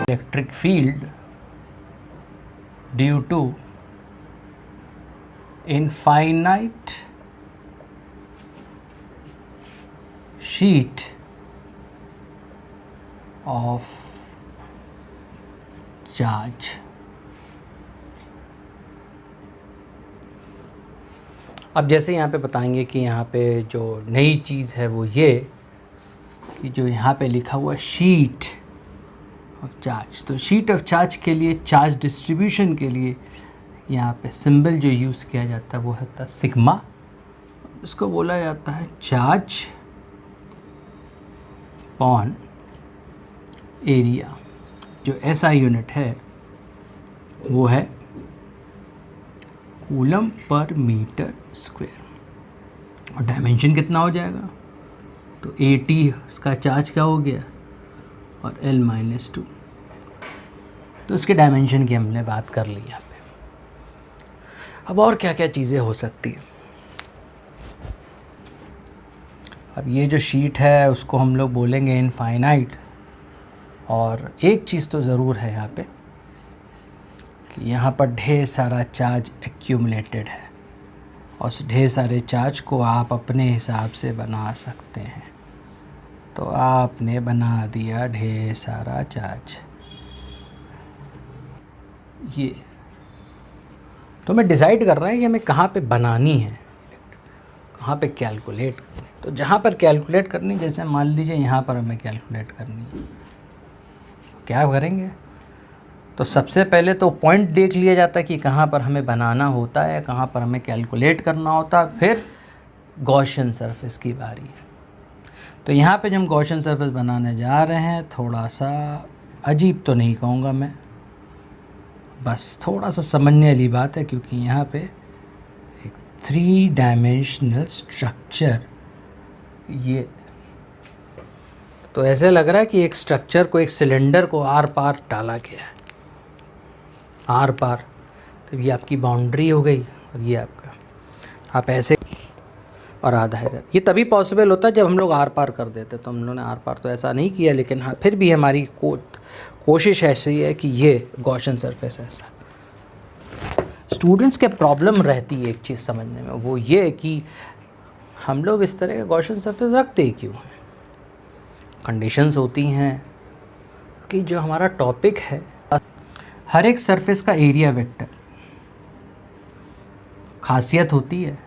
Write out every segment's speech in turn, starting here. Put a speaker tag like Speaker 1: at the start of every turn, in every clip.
Speaker 1: electric field due to infinite sheet of charge। अब जैसे यहाँ पे बताएंगे कि यहाँ पे जो नई चीज़ है वो ये कि जो यहाँ पे लिखा हुआ शीट ऑफ चार्ज, तो शीट ऑफ चार्ज के लिए चार्ज डिस्ट्रीब्यूशन के लिए यहाँ पे सिंबल जो यूज़ किया जाता है वो होता है सिग्मा। इसको बोला जाता है चार्ज अपॉन एरिया। जो एसआई यूनिट है वो है कूलम पर मीटर स्क्वायर। और डायमेंशन कितना हो जाएगा, तो 80 इसका चार्ज क्या हो गया और L-2। तो इसके डायमेंशन की हमने बात कर ली यहाँ पे। अब और क्या क्या चीज़ें हो सकती है। अब ये जो शीट है उसको हम लोग बोलेंगे इनफाइनाइट। और एक चीज़ तो ज़रूर है यहाँ पे कि यहाँ पर ढेर सारा चार्ज एक्यूमुलेटेड है और उस ढेर सारे चार्ज को आप अपने हिसाब से बना सकते हैं। तो आपने बना दिया ढेर सारा चार्ज। ये तो मैं डिसाइड कर रहा है कि हमें कहाँ पे बनानी है, कहाँ पे कैलकुलेट करनी है। तो जहाँ पर कैलकुलेट करनी, जैसे मान लीजिए यहाँ पर हमें कैलकुलेट करनी है, क्या करेंगे, तो सबसे पहले तो पॉइंट देख लिया जाता है कि कहाँ पर हमें बनाना होता है, कहाँ पर हमें कैलकुलेट करना होता है। फिर गॉसियन सरफेस की बारी है। तो यहाँ पे जब हम गॉसियन सरफेस बनाने जा रहे हैं, थोड़ा सा अजीब तो नहीं कहूँगा मैं, बस थोड़ा सा समझने वाली बात है, क्योंकि यहाँ पे एक 3 डायमेंशनल स्ट्रक्चर, ये तो ऐसे लग रहा है कि एक स्ट्रक्चर को, एक सिलेंडर को आर पार डाला गया है, आर पार। तो ये आपकी बाउंड्री हो गई और ये आपका, आप ऐसे और आधा इधर। ये तभी पॉसिबल होता है जब हम लोग आर पार कर देते। तो हम लोगों ने आर पार तो ऐसा नहीं किया, लेकिन हाँ फिर भी हमारी कोशिश ऐसी है कि ये गॉसियन सरफेस ऐसा। स्टूडेंट्स के प्रॉब्लम रहती है एक चीज़ समझने में, वो ये है कि हम लोग इस तरह के गॉसियन सरफेस रखते ही क्यों हैं। कंडीशंस होती हैं कि जो हमारा टॉपिक है, हर एक सरफेस का एरिया वेक्टर खासियत होती है।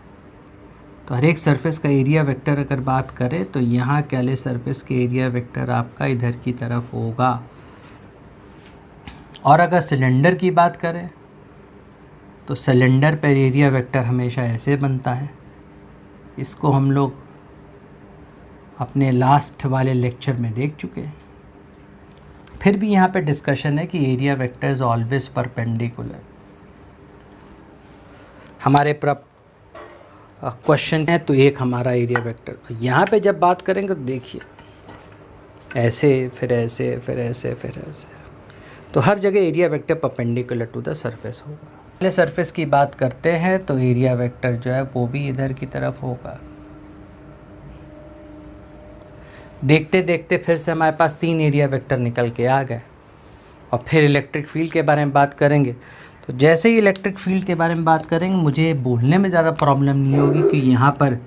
Speaker 1: तो हर एक सरफेस का एरिया वेक्टर अगर बात करें तो यहाँ कैले सरफेस के एरिया वेक्टर आपका इधर की तरफ होगा। और अगर सिलेंडर की बात करें तो सिलेंडर पर एरिया वेक्टर हमेशा ऐसे बनता है। इसको हम लोग अपने लास्ट वाले लेक्चर में देख चुके हैं। फिर भी यहाँ पे डिस्कशन है कि area vector is always perpendicular. हमारे क्वेश्चन है तो एक हमारा एरिया वेक्टर, यहाँ पे जब बात करेंगे तो देखिए ऐसे, फिर ऐसे, फिर ऐसे, फिर ऐसे, तो हर जगह area vector perpendicular to the surface होगा। पहले सरफेस की बात करते हैं तो एरिया वेक्टर जो है वो भी इधर की तरफ होगा। देखते देखते फिर से हमारे पास 3 एरिया वेक्टर निकल के आ गए। और फिर इलेक्ट्रिक फील्ड के बारे में बात करेंगे। तो जैसे ही इलेक्ट्रिक फील्ड के बारे में बात करेंगे, मुझे बोलने में ज़्यादा प्रॉब्लम नहीं होगी कि यहाँ पर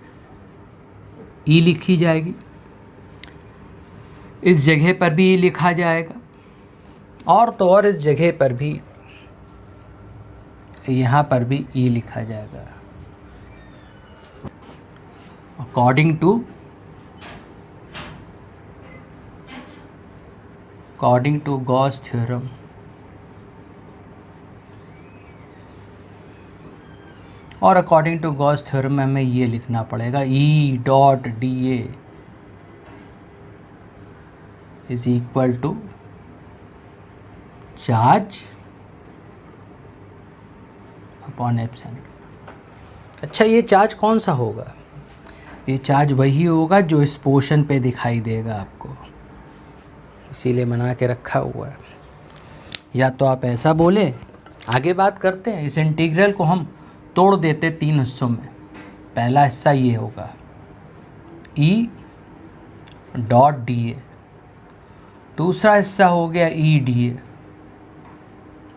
Speaker 1: ई लिखी जाएगी, इस जगह पर भी ई लिखा जाएगा, और तो और इस जगह पर भी, यहाँ पर भी ई लिखा जाएगा अकॉर्डिंग टू गॉस थ्योरम। और अकॉर्डिंग टू गॉस थ्योरम में हमें ये लिखना पड़ेगा E dot dA is equal to charge upon epsilon. अच्छा, ये चार्ज कौन सा होगा? ये चार्ज वही होगा जो इस पोर्शन पे दिखाई देगा आपको, इसीलिए बना के रखा हुआ है। या तो आप ऐसा बोले, आगे बात करते हैं। इस इंटीग्रल को हम तोड़ देते 3 हिस्सों में। पहला हिस्सा ये होगा E डॉट dA, दूसरा हिस्सा हो गया ई डी ए,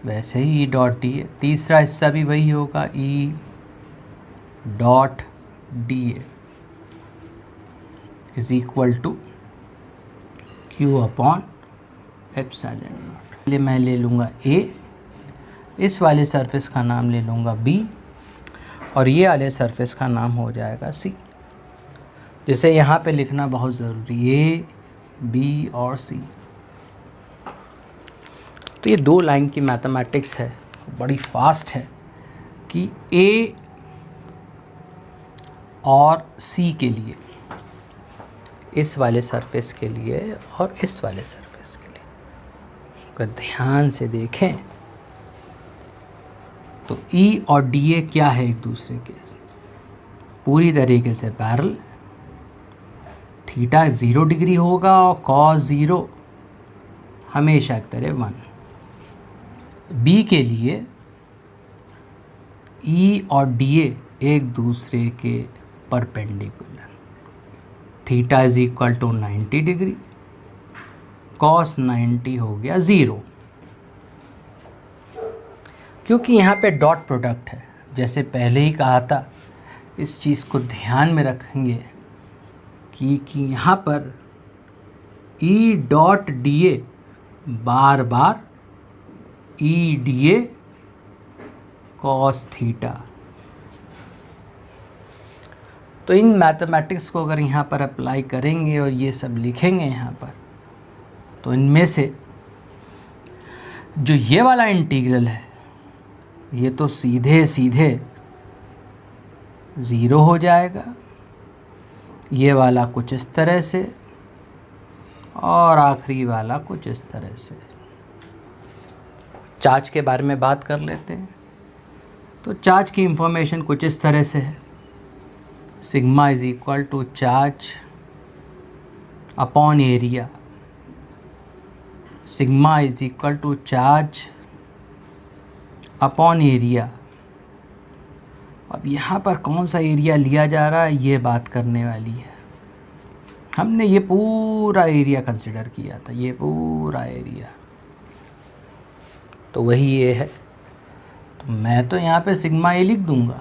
Speaker 1: वैसे ही ई डॉट डी ए। तीसरा हिस्सा भी वही होगा, E dot D A is equal to Q upon epsilon naught. पहले मैं ले लूँगा ए, इस वाले सरफेस का नाम ले लूँगा बी, और ये वाले सरफेस का नाम हो जाएगा सी। जिसे यहाँ पे लिखना बहुत ज़रूरी, ए बी और सी। तो ये 2 लाइन की मैथमेटिक्स है, बड़ी फास्ट है कि ए और सी के लिए, इस वाले सरफेस के लिए और इस वाले सरफेस के लिए, अगर ध्यान से देखें तो ई और डी ए क्या है एक दूसरे के, पूरी तरीके से पैरेलल। थीटा 0 डिग्री होगा और कॉस 0 हमेशा की तरह 1। बी के लिए ई और डी ए एक दूसरे के perpendicular, theta is equal to 90 degree, cos 90 हो गया 0। क्योंकि यहाँ पे डॉट प्रोडक्ट है, जैसे पहले ही कहा था, इस चीज़ को ध्यान में रखेंगे कि यहाँ पर ई dot D A bar bar E D A cos theta. तो इन मैथमेटिक्स को अगर यहाँ पर अप्लाई करेंगे और ये सब लिखेंगे यहाँ पर, तो इनमें से जो ये वाला इंटीग्रल है ये तो सीधे सीधे 0 हो जाएगा, ये वाला कुछ इस तरह से, और आखिरी वाला कुछ इस तरह से। चार्ज के बारे में बात कर लेते हैं। तो चार्ज की इंफॉर्मेशन कुछ इस तरह से है, sigma is equal to charge upon area. Sigma is equal to charge upon area. अब यहाँ पर कौन सा एरिया लिया जा रहा है ये बात करने वाली है। हमने ये पूरा एरिया कंसिडर किया था, ये पूरा एरिया, तो वही ये है। तो मैं तो यहाँ पे सिग्मा ए लिख दूँगा,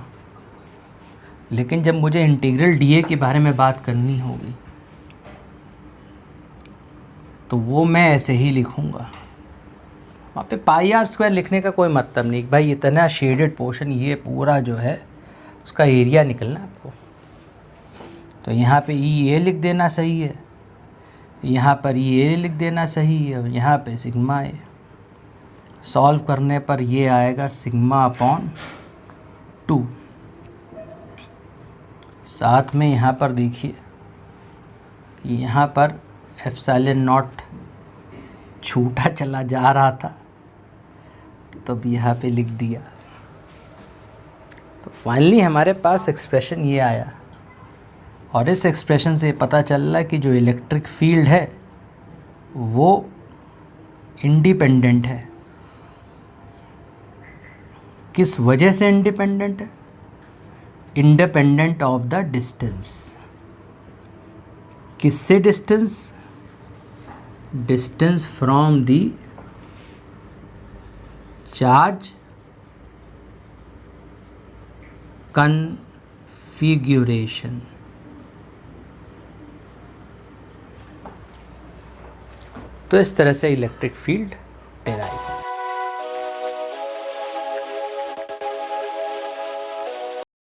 Speaker 1: लेकिन जब मुझे इंटीग्रल डी ए के बारे में बात करनी होगी तो वो मैं ऐसे ही लिखूँगा। वहाँ पे पाई आर स्क्वायर लिखने का कोई मतलब नहीं भाई, इतना शेडेड पोर्शन ये पूरा जो है उसका एरिया निकलना आपको। तो यहाँ पे ई ए लिख देना सही है, यहाँ पर ई ए लिख देना सही है, और यहाँ पे सिग्मा ए। सॉल्व करने पर ये आएगा सिग्मा अपॉन 2। साथ में यहाँ पर देखिए कि यहाँ पर एप्सिलॉन नॉट छूटा चला जा रहा था, तब यहाँ पे लिख दिया। तो फाइनली हमारे पास एक्सप्रेशन ये आया, और इस एक्सप्रेशन से पता चल रहा है कि जो इलेक्ट्रिक फील्ड है वो इंडिपेंडेंट है। किस वजह से इंडिपेंडेंट है? Independent of the distance. किससे distance? Distance from the charge configuration. तो इस तरह से इलेक्ट्रिक फील्ड